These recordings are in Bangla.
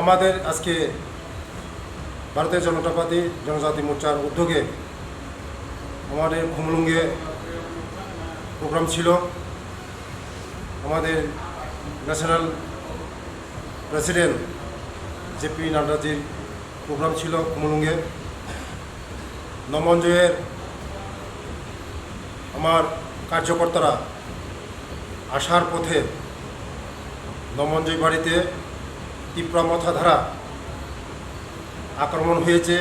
আমাদের আজকে ভারতীয় জনতা পার্টি জনজাতি মোর্চার উদ্যোগে আমাদের খুমলুঙ্গে প্রোগ্রাম ছিল। আমাদের ন্যাশনাল প্রেসিডেন্ট জেপি নাড্ডাজির প্রোগ্রাম ছিল খুমলুঙ্গে। নমঞ্জয়ের আমার কার্যকর্তারা আসার পথে নমঞ্জয় বাড়িতে টিপ্রা মথা ধারা আক্রমণ হয়েছে,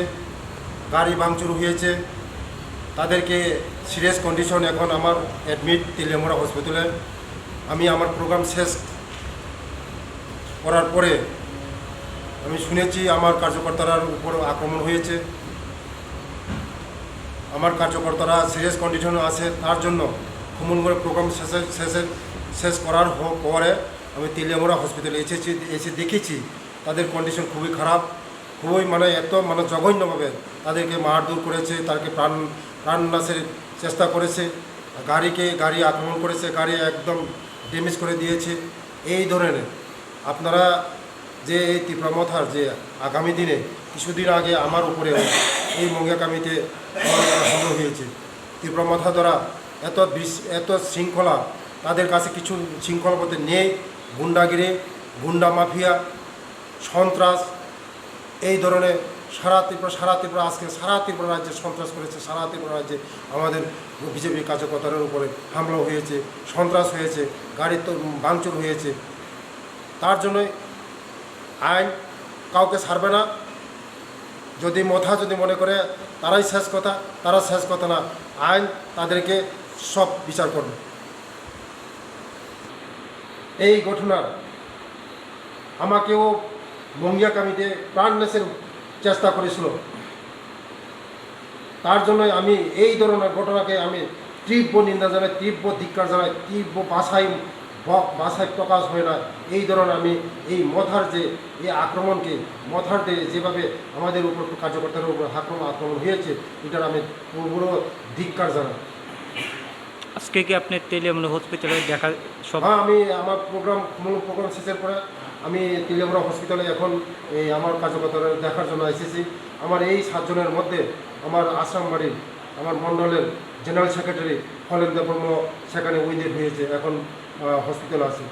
গাড়ি ভাঙচুর হয়েছে। তাদেরকে সিরিয়াস কন্ডিশন, এখন আমার অ্যাডমিট তিলেমরা হসপিটালে। আমি আমার প্রোগ্রাম শেষ করার পরে আমি শুনেছি আমার কার্যকর্তার উপর আক্রমণ হয়েছে। আমার কার্যকর্তারা সিরিয়াস কন্ডিশনে আছে, তার জন্য খুমলুঙ্গের প্রোগ্রাম শেষ করার পরে আমি তিলেমরা হসপিটালে এসে দেখেছি তাদের কন্ডিশন খুবই খারাপ, খুবই এত জঘন্যভাবে তাদেরকে মারধর করেছে, তাদেরকে প্রাণনাশের চেষ্টা করেছে, গাড়ি আক্রমণ করেছে, গাড়ি একদম ড্যামেজ করে দিয়েছে। এই ধরনের আপনারা যে এই টিপ্রা মথার যে আগামী দিনে কিছুদিন আগে আমার উপরে এই মঙ্গিয়াকামিতে হামলা হয়েছে। টিপ্রা মথা দ্বারা এত শৃঙ্খলা তাদের কাছে কিছু শৃঙ্খলা বলতে নেই। গুন্ডাগিরি, গুন্ডা মাফিয়া, সন্ত্রাস, এই ধরনের সারা ত্রিপুরা আজকে সারা ত্রিপুরা রাজ্যে সন্ত্রাস করেছে। সারা ত্রিপুরা রাজ্যে আমাদের বিজেপি কার্যকর্তাদের উপরে হামলা হয়েছে, সন্ত্রাস হয়েছে, গাড়ির তো ভাঙচুর হয়েছে। তার জন্যই আইন কাউকে ছাড়বে না। যদি মনে করে তারাই শেষ কথা, তারা শেষ কথা না, আইন তাদেরকে সব বিচার করবে। এই ঘটনা আমাকেও মঙ্গিয়াকামিতে প্রাণনাশের চেষ্টা করেছিল। তার জন্যই আমি এই ধরনের ঘটনাকে আমি তীব্র নিন্দা জানাই, তীব্র ধিক্কার জানাই, তীব্র ভাষায় প্রকাশ হয় না। এই ধরনের আমি এই মথার যে এই আক্রমণকে, মথার যেভাবে আমাদের উপর কার্যকর্তার উপর আক্রমণ হয়েছে, এটার আমি পুরো ধিক্কার জানাই। আজকে কি আপনি তেলিয়ামুড়া হসপিটালে দেখা সব? হ্যাঁ, আমি আমার প্রোগ্রাম শেষের পরে আমি তিলেমরা হসপিটালে এখন এই আমার কার্যকর্তারা দেখার জন্য এসেছি। আমার এই 7 জনের মধ্যে আমার আসাম বাড়ির আমার মণ্ডলের জেনারেল সেক্রেটারি ফলেন দেবর্ম সেখানে উইন্ডেড হয়েছে, এখন হসপিটালে আছে।